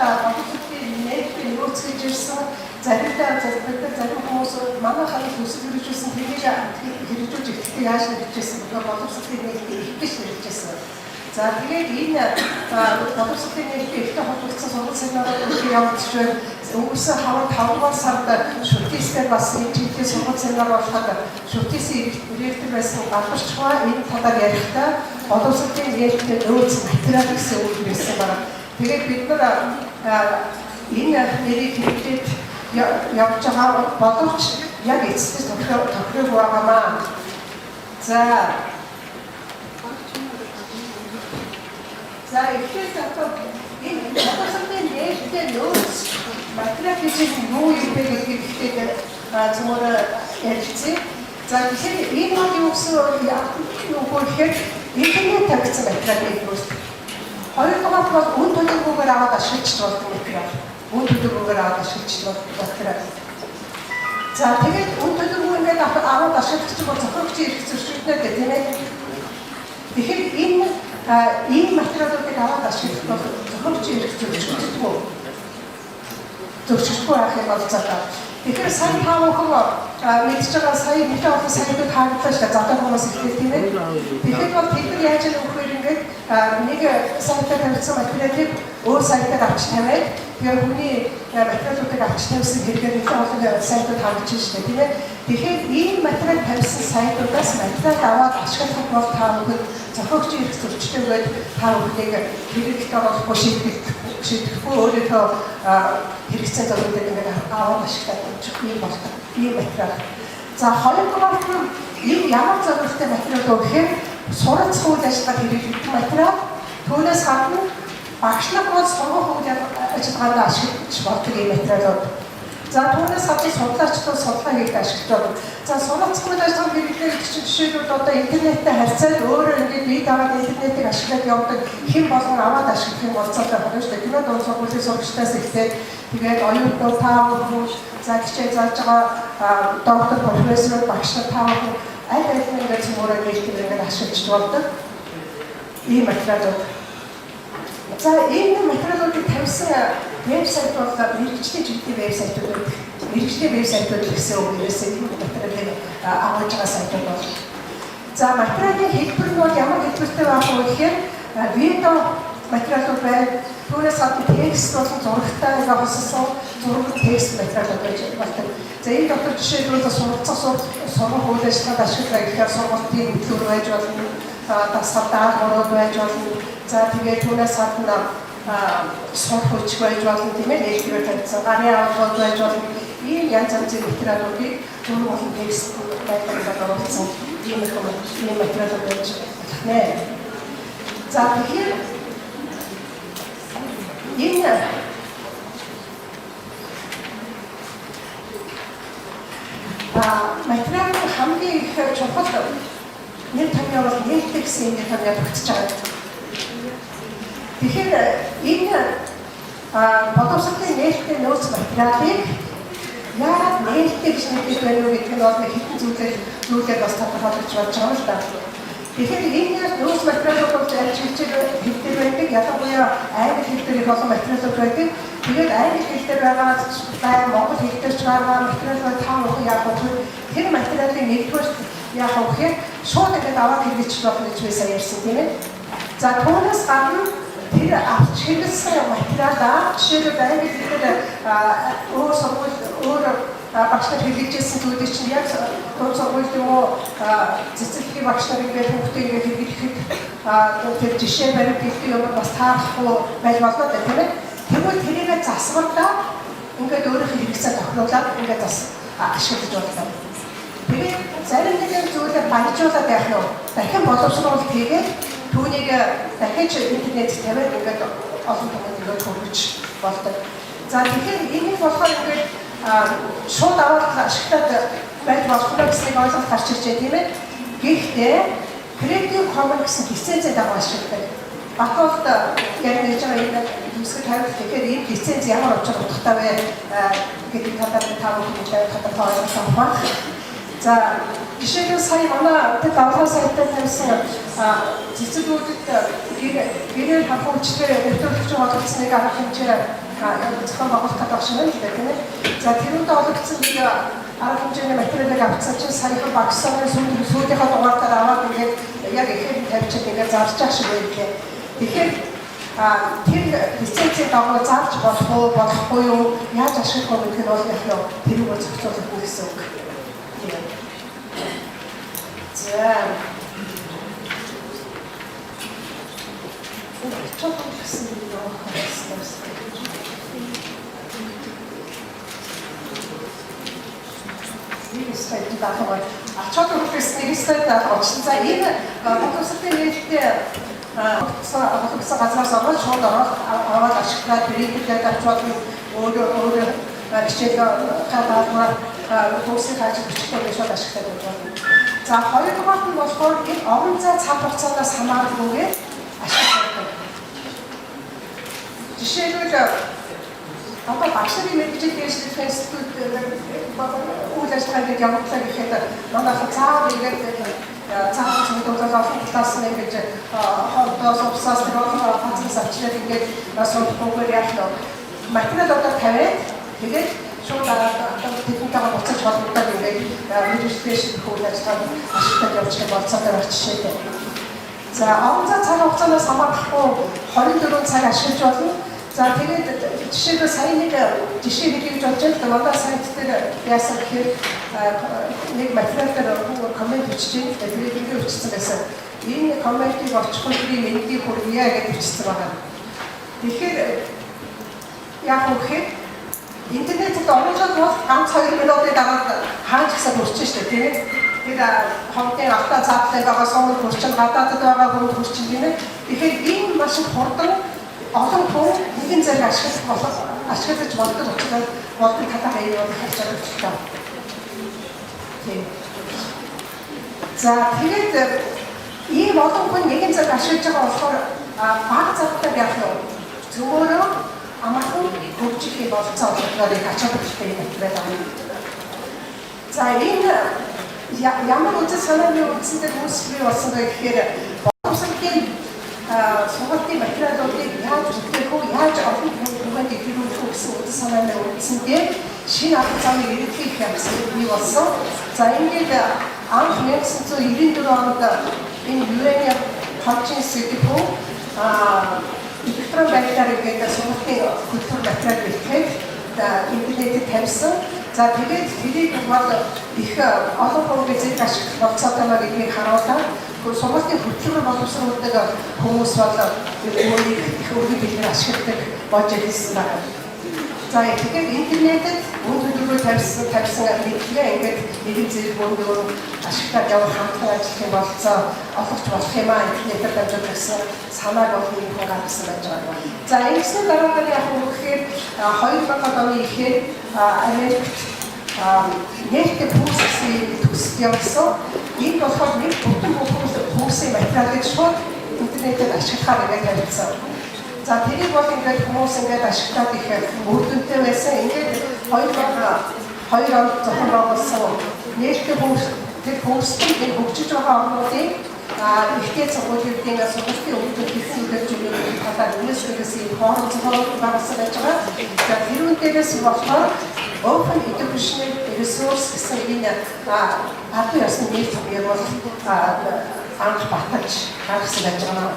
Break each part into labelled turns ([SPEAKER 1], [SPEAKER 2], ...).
[SPEAKER 1] боловсролын нээлттэй нөөц гэж ирсэн заримдаа зарим хүмүүс манайхаа төсөл хэрэгжүүлсэн тэрийг хэрэгжүүлж ихдээ яаж хэрэгжүүлсэн бэ? Боловсролын нээлттэй их гэж хэрэгжүүлсэн. За тэгээд энэ боловсролын нээлттэй ихтэй холбогдсон сургууль семинарууд явуулж байна. Өнгөрсөн 5 дугаар сард шүтээсээр бас энэ жилийн сургууль семинар болоход шүтээсийн директор байсан Галбарчгаа энэ талаар ярихдаа боловсролын нээлттэй нөөц материал гэсэн үг ирсэн байна. Тэгээд бид нар энэ нэрийг хэрэглээд явж байгаа боловч яг эцэст тохирог байгаамаа. За эхлээд энэ боловсролын нээлттэй нөөц материал гэж юу юм бэ гэдгийг зөвөр ярилцъя. За тэгэхээр энэ бол юу гэсэн юу гэхээр интернет тавьсан материалыг нөөц. Хоёрдугаар бол үн төлөвлөгөөр аваад ашиглаж болдог материал. Үн төлөвлөгөөр аваад ашиглаж болдог материал. За тэгээд үн төлөвлөгөөр аваад ашиглаж бол зохиогчийн эрх зөрчилдөд гэх тийм ээ. Тэгэхээр энэ ийм материалуудыг аваад ашиглах бол зохиогчийн эрх зөрчилдөггүй байх юм бол цаатаа. Тэгэхээр сая та бүхэн мэдж байгаа сая нэг олон сайтууд хаагдсан шүү дээ. Задаг хүмүүс ихтэй тийм ээ. Тэгэхээр бол тэд нар яаж явах вэ ингээд нэг сайтаар тавьсан материалыг өөр сайтаар авч тавиад тэгээ хүний материалуудыг авч тавьсан хэрэгээр нэг олон сайтууд хаагдаж шүү дээ тийм ээ. Тэгэхээр ийм материал тавьсан сайтуудаас материал аваад ашиглах бол та бүхэн зохиогчийн эрх зөрчилдөд та бүхнийг хэрэгт оруулахгүй шийдэхгүй өөрийнхөө хэрэгцээ зорилгыг ингээд аваад ашиглах юм болдог. Ийм материал. За хоёрдугаар нь энэ ямар зорилготой материал вэ гэхээр суралцах үйл ажиллагаанд хэрэглэх материал. Түүнээс гадна багш нар бол сургууль үйл ажиллагаанд ашиглаж болдог ийм материалууд. За түүнээс гадна судлаачдад судалгаа хийх ашигладаг. За суралцах үйл ажиллагаанд хэрэглэх чинь жишээлбэл одоо интернеттэй харьцаад өөрөө ингээд бие дагаад интернетийг ашиглаад явдаг хэн болгон аваад ашиглах юм болцоотой байна шүү дээ. Тэгээд дунд сургуулийн сурагчдаас ихтэй тэгээд оюутнууд таа бүхэн за хичээл зааж байгаа доктор профессор багш нар таа бүхэн аль ингээд цөмөрөө нээлттэйгээр ашиглаж болдог ийм материалууд. За энэ материалуудыг тавьсан вебсайт бол мэргэжлийн чиглэлийн вебсайтууд байдаг. Мэргэжлийн вебсайтууд гэсэн үг нэрээс энэ материалыг аваад байгаа сайтууд бол. За материалын хэлбэр нь бол ямар хэлбэртэй байх вэ гэхээр видео материалууд байна. Түүнээс гадна текст болон зурагтай ингээ хослсон зураг текст материалууд байж болдог. За энэ дотор жишээлбэл суралцах сургууль үйл ажиллагаанд ашиглах гэхээр сургуулийн хөтөлбөр байж болно. Дасгал даалгаврууд байж болно. За тэгээд түүнээс гадна сурах хүч байж болно тийм ээ. Нээлтээр тавьсан гарын авалгууд байж болно. Ийм янз янзын материалуудыг зураг болон текст байдлаар оруулсан ийм материалууд байж байна. За тэгэхээр энэ материалын хамгийн их чухал нэг томьёо бол нээлттэй гэсэн нэг томьёо тогтож байгаа. Тэгэхээр энэ боловсролын нээлттэй нөөц материалыг яагаад нээлттэй гэж нэгдэж байна вэ гэдэг нь бол хэдэн зүйлээр бас тодорхойлж болж байгаа юм шүү дээ. Тэгэхээр энэ нөөц материалууд бол аль хэлээр байдаг, ялангуяа англи хэлээр их олон материалууд байдаг. Тэгээд англи хэлээр байгаа монгол хэлээр ч байгаа материалууд таа бүхэн яг тэр материалын нэгдүгээр яг өгөхээр шууд ингээд аваад хэрэгжиж болох гэж би сайн ярьсан тийм ээ. За түүнээс гадна тэр авч хэрэглэсэн материалаа жишээлбэл англи хэлээр өөр сургууль өөр багш нар хэрэгжүүлсэн зүйлийг чинь яг дунд сургууль юм уу цэцэрлэгийн багш нар ингээд хүүхдээ ингээд хэрэглэхэд тэр жишээ баримт гэдэг юм бас таарахгүй байж болно тийм ээ. Тэгвэл тэрийг засварлаа ингээд өөрийнхөө хэрэгцээ тохируулаад ингээд бас ашиглаж болно. Тэгээд зарим нэгэн зүйлээр баяжуулаад явах нь дахин боловсруулалт хийгээд түүнийг дахиж интернет тавиад ингээд олон хүмүүс ингээд хөрвж болдог. За тэгэхээр энийг болохоор ингээд шууд аваад ашиглаад байж болохгүй гэснийг ойлголт гарч иржээ тийм ээ. Гэхдээ Creative Commons гэсэн лицензээр дагуу ашигладаг. Батболд яг нэж байгаа энэ хэсэг тавьж тэгэхээр энэ лиценз ямар учир утгатай вэ гэдэг талаар та бүхэн тодорхой ойлголт авах. За жишээлбэл сая манай тэр давлага сайтаар тавьсан цэцэрлүүдэд гэрээр хавхуулчтай нэвтрүүлэгч болгосныг арга хэмжээ зохион байгуулах гэдэг байна л дээ тийм ээ. За тэрүүндээ олгдсон нэг арга хэмжээний материалыг авцсан чинь саяхан багсаар сүүлийнхаа дугаартаар аваад ингээд яг ихээр тавьчихад ингээд зарж ах шиг байлээ. Тэгэхээр тэр лицензийг дагуу зарж болох уу болохгүй юу яаж ашиглах вэ гэх нь бол яг тэрийг зохицуулах гэсэн үг. За чот гэсэн юм аа. Слайд даахаар ачаад үргэлж нэг слайд авчихсан. За энэ фотосатын нээлттэй авахсан газраас ороод шууд аваад ашиглаад биетэйгээ авчвал өөрөө хичээл хадгалмаар төгсөх ажил бичлэгээр шууд ашиглаад байна. За хоёрдугаар нь болохоор энэ орон зай цаг хугацаанаас хамааралгүйгээр ашиглаад байна. Жишээлбэл одоо багшийн мэргэжил дэвшлэх институт үйл ажиллагааг явуулах гэхэд манайх цаав ингээд цаав зөвлөлт олон класс нэгж хоолтоос усаас тэрээр хацаас авчираад ингээд сонирхолтой яг материал одоо тавиад тэгээд шууд техникээр буцаж холбогдоод ингээд мэргэжил дэвшлэх үйл ажиллагааг ашиглаж явуулах болцоотой жишээтэй. За орон зай цаг хугацаанаас хамаарахгүй 24 цаг ашиглаж болно. За тэгээд жишээлбэл сая нэг жишээ хэлье гэж бодож байна. Манай сайт дээр яасан гэхээр нэг материал дээр коммент бичиж байгаа. Тэгээд ингэ бичсэн байсан. Энэ комментийг очихгүй мэндийг хүргье гэж бичсэн байгаа. Тэгэхээр яг үхээр интернетэд оруулаад бол ганц 2 минутын дараа хааж гисаа хүрчихэж штэ тийм ээ. Тэгээд хонтын автаа цаатлаа байгаа сумд хүрчин гадаадд байгаа хүн хүрчин тийм ээ. Тэгэхээр энэ маш их хурдан олон хүн нэгэн зэрэг ашиглаж болдог учраас болдог татаа аюул харж байгаа. Тийм. За тэгээд ийм олон хүн нэгэн зэрэг ашиглаж байгаа болохоор бага завтай яг зөвөрөө амархан хөгжих юм болцоо олгохыг ачаад өгчтэй юм байна. За энэ ямар үйл санааны үндсэндээ үүсвэр болсон бэ гэхээр боловсролын сургуулийн материалуудыг яаж үлдээх вэ? Яаж олон хүмүүст илрүүлэх вэ гэсэн үйл санааны үндсэндээ шинэ арга замыг иргэдийн хямсан бий болсон. За ингээд анх 1994 онд энэ UN-ийн хамтын сэдвүү электрон байдлаар ингээд сургуулийн культур материал бэлтгэх интернетэд тавьсан. За тэгээд тэрийг бол их олон хүмүүст зэрэг ашиглах болцоотой маа гэдгийг харуулаад сургуулийн хөтөлбөр боловсруулдаг хүмүүс бол өөрийг их өргөдөлгөөр ашигладаг болж ирсэн байна. За тэгэхээр интернетэд үйл хөдлөлөөр тавьсан мэдлэгээ ингээд нэгэн зэрэг өөрөөр ашиглаад явах хамтран ажиллах болцоо олгож болох юм аа интернетээр дамжуулж гэсэн санааг бол нэг хүн гаргасан байж байгаа. За ингэсэн дараагаар яг үгээр 2000 оны ихээр Америкт нээлттэй бүс гэсэн төсөлт явуулсан. Энэ болохоор нэг бүтэн бүсийн материалыг шууд интернетэд ашиглахаар ингээд тавьсан. За тэрийг бол ингээд хүмүүс ингээд ашиглаад их үр дүнтэй байсан. Ингээд 2 онд зохион байгуулсан нээлттэй бүс тэр бүсийн хөгжиж байгаа орнуудын ихтэй сургуулиудын сургуулийн өвдөд хэсэг зүйлүүд талаар UNESCO-с форум зохион байгуулсан байж байгаа. За тэрүүн дээрээс болохоор Open Educational Resource гэсэн энэ албан ёсны нийт юм бол анх баталж гаргасан байж байгаа.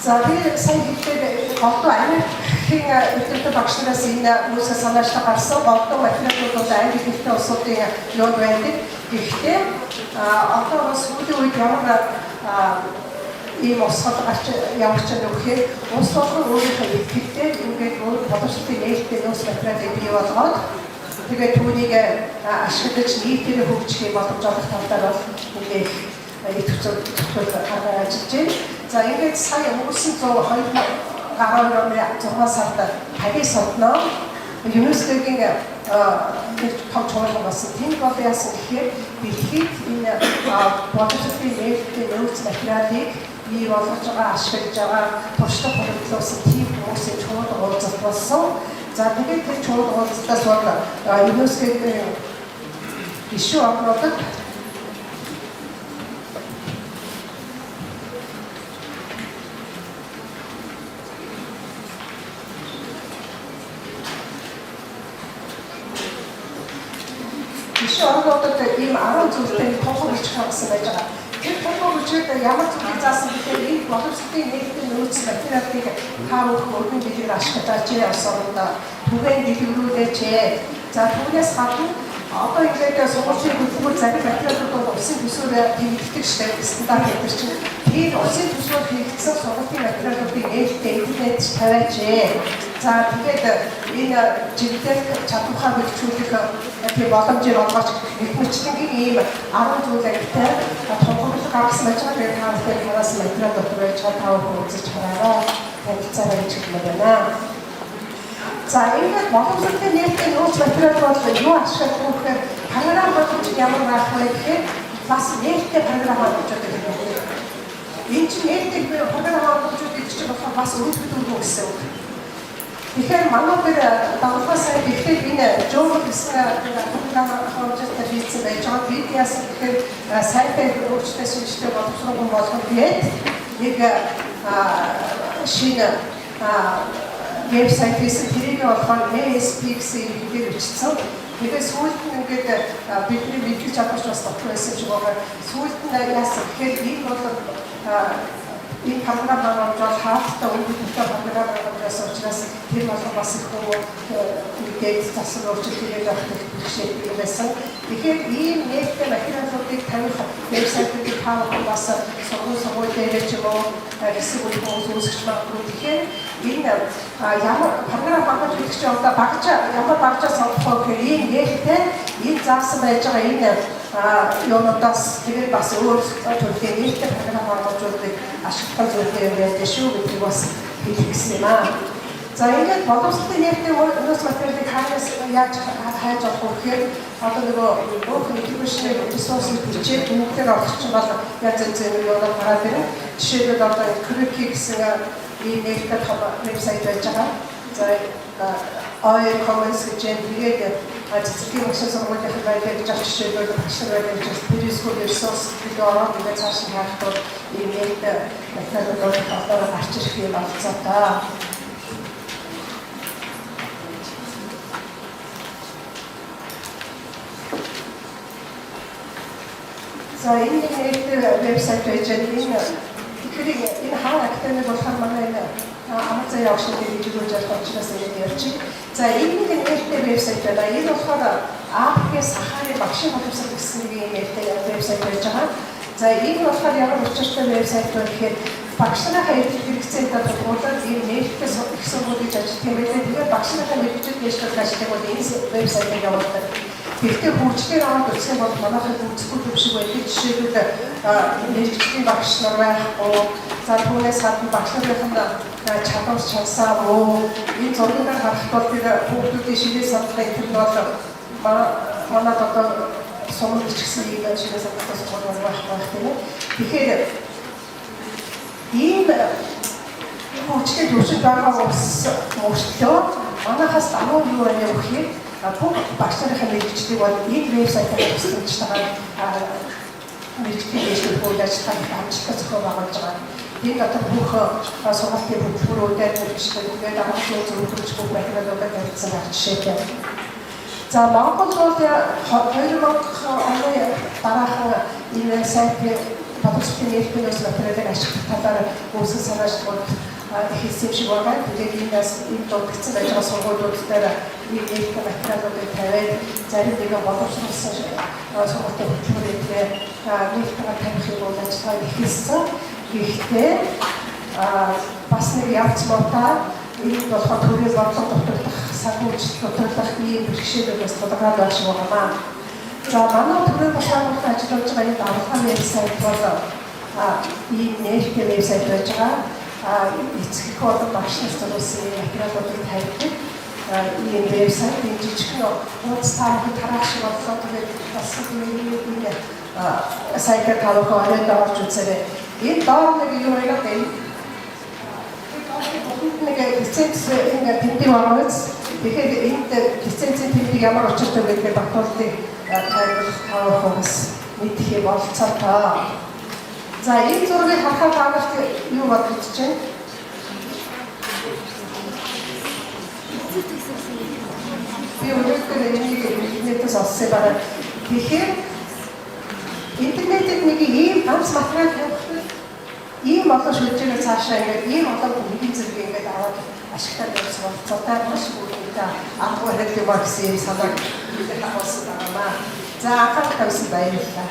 [SPEAKER 1] За би сайн хэлээд голдуу Америкийн эдгэртэй багш нараас энэ үүсгэн санаачлал гарсан голдуу материалууд бол англи хэлтэй улсуудын юунд байдаг. Гэхдээ одоо бас сүүлийн үед ямар ийм усгал гарч явж байгаа нөхөөр улс болгон өөрийнхөө ихтэй ингээд өөр боловсролын нээлттэй нөөц материалыг бий болгоод тэгээд түүнийг ашиглаж нийтээр хөгжих юм боломж олох талаар бол ингээд их зөвхөн хараа ажиллаж байна. За ингээд сая өнгөрсөн 2012 оны 6 сард Парис хотноо UNESCO-гийн нэг том чуулган болсон. Тэнд бол яасан гэхээр дэлхийд энэ боловсролын нээлттэй нөөц материалыг бий болгож байгаа, ашиглаж байгаа, туршлага хөгжүүлсэн тийм хүмүүсийн чуулган уулзалт болсон. За тэгээд тэр чуулган уулзалтаас бол UNESCO-гийн гишүүн орнуудад Жишээ орнуудад ийм 10 зүйлтэй тунхаг бичих гэсэн байж байгаа. Тэр тунхаг бичээд ямар зүйлийг заасан гэхээр энэ боловсролын нийгмийн нөөц материалыг хаавах өргөн дэлгэр ашиглаж явсараа түгээн дэлгэрүүлээч. За түүнээс гадна одоо ингээд сургуулийн хөтөлбөр зарим материалууд усын төсөөр хийгддэг штеп стандарт гэдэг чинь тэр усын төсөөр хийгдсэн сургуулийн материалуудыг нээлттэй интернет тавиач. За тэгээд энэ жигдэл чадвараа хөгжүүлэх тийм боломжийг олгож нэгмчлэнгийн ийм 10 зүйлэгтэй тунхаглах гаргасан байж байгаа. Тэгээд таавал хараас материал дотор байж байгаа тав үзэж хараарай. Танилцаарай гэж хэлмээр байна. За ингээд боловсролын нийтийн нөөц материал бол юу ашиглах вэ гэхээр програм болгож ямар байх вэ гэхээр бас нээлттэй програм болгож байгаа юм. Энэ чинь нээлттэй програм болгож байгаа гэж болохоор бас өөрчлөлт гэсэн үг. Тэгэхээр манай дээр дагуулгаас ихтэй энэ журнал гэсэн програм хонжтой хийсэн байж байгаа. Видеос гэхээр сайтай өөрчлөлттэй шинжилгээ боловсрол болгох гээд нэг шинэ вебсайтээс тэрийг болохоор ASP гэсэн хэлээр бичсэн. Тэгээд сүүлд нь ингээд бидний мэдгэж чадварч бас тогтмол байсан шиг байгаа. Сүүлд нь яасан гэхээр энэ бол энэ програм бол хаалттай өнгөтэй програм байсан учраас тэр бол бас их мэдээж засал өөрчлөлт хийгээд байсан. Тэгэхээр ийм нээлттэй материалуудыг тавих вебсайтуудыг хаах бас сургууль дээр ч юм уу хэсэг хүмүүс үүсгэж магадгүй. Тэгэхээр энэ ямар програм багаж үүсгэж одоо багаж ямар багажаа сонгох вэ гэхээр ийм нээлттэй энэ заасан байж байгаа энэ юунаас тэгээд бас өөр төрлийн нээлттэй програм багажуудыг ашиглах зүйлтэй юм байдаг шүү гэдгийг бас хэлэх гэсэн юм аа. За ингээд боловсролын нээлттэй нөөц материалыг хаанаас яаж хайж авах вэ гэхээр одоо нөгөө бүх информашны ресурсыг бичээд бүгдээр олох чинь бол янз янзын юмнууд гараад ирнэ. Жишээлбэл одоо Quickie гэсэн ийм нээлттэй вебсайт байж байгаа. За OER Commons гэж тэгээд цэцгийн багшийн сургуулийн байдлыг гэж жишээлбэл багшийн байдлыг гэж preschool resource гэдэг ороод ингээд цааш нь харахад ийм нээлттэй материалууд одоо гарч ирэх юм болцоо та. За энэ нээлттэй вебсайт байж байгаа энэ хаа академик болохоор манай энэ Амазон явуулсан хэлжүүлж байгаа учраас энэ ярьчих. За энэ нээлттэй вебсайт байна. Энэ болохоор APK Сахарын багшийн боловсрол гэсэн нэг нээлттэй вебсайт байж байгаа. За энэ болохоор ямар учиртай вебсайт вэ гэхээр багшийнхаа эдгээр хэрэгцээтэй тулгуурлаад энэ нээлттэй их сургууль гэж ажиллах юм байна. Тэгээд багшийнхаа мэргэжил дэвшлэх ажлыг бол энэ вебсайтыг явуулдаг. Гэхдээ хөгжлөөр аваад үзэх юм бол манайхад үзэхгүй төв шиг байдаг. Жишээлбэл мэргэжлийн багш нар байхгүй. За түүнээс гадна багш нарын чадвар чансаа муу. Энэ зургийг харах бол тэр хүүхдүүдийн шилээ савлах энэ бол манайд одоо сумд бичсэн юм шилээ савлах сургууль байх тийм үү. Тэгэхээр ийм хөгжлөөр төвшин байгаа мөртлөө манайхаас давуу юу байна вэ гэхээр бүх багш нарын мэргэжлийг бол энэ вебсайтаар тусламж тагаад мэргэжлийн дэвшлэл үйл ажиллагааг амжилттай зохион байгуулж байгаа. Энэ дотор бүх сургалтын хөтөлбөрүүдэд мэргэжлүүдэд амжилттай зөвлөж бүх материалуудыг тавьсан байх жишээтэй. За Монгол бол 2000 оны дараахан энэ сайтын боловсролын нээлттэй нөөц материалыг ашиглах талаар үүсгэн санаачлалууд хийсэн шиг байгаа. Тэгээд энэ дурдсан байж байгаа сургуулиуд дээр ийм нээлттэй материалуудыг тавиад зарим нэгэн боловсруулсан сургуулийн хөтөлбөрөөр нээлттэй тавих юм бол ажиллагаа ихэлсэн. Гэхдээ бас нэг явц муутай энэ болохоор төрийн бодлого дутагдах, санхүүжилт дутагдах ийм бэрхшээлүүдээс тулгараад байх шиг байна. За манай төрийн бодлогоор ажиллаж байгаа энэ дараагийн вебсайт бол ийм нээлттэй вебсайт байж байгаа. Эцэг их болон багш нар зориулсан материалуудыг тавьдаг. Ийм вебсайт энэ жижигхэн хуудас таамаг тараах шиг боллоо. Тэгээд бас энэ сайтаар тавих оройд орж үзээрэй. Энэ доор нэг юу яг энэ нэг лиценз ингээд тэмдэг байгаа биз. Тэгэхээр энд лицензийн тэмдэг ямар учиртай вэ гэдэг батлуулыг тавих хүмүүс мэдэх юм болцоо та. За энэ зургийг харахад таамагт юу бодож чинь? Би өнөөдөр энийг интернетээс олсон бараг Тэгэхээр интернетэд нэг ийм ганц материал тавьчихвал ийм олон шүлжээг цаашаа ингээд ийм олон бүхний зэрэг ингээд аваад ашиглаад явсан бол цодаа маш бүрэнтэй арга барил юм гэсэн санааг хэлэх авсан байгаа маа. За анхаарал тавьсан баярлалаа.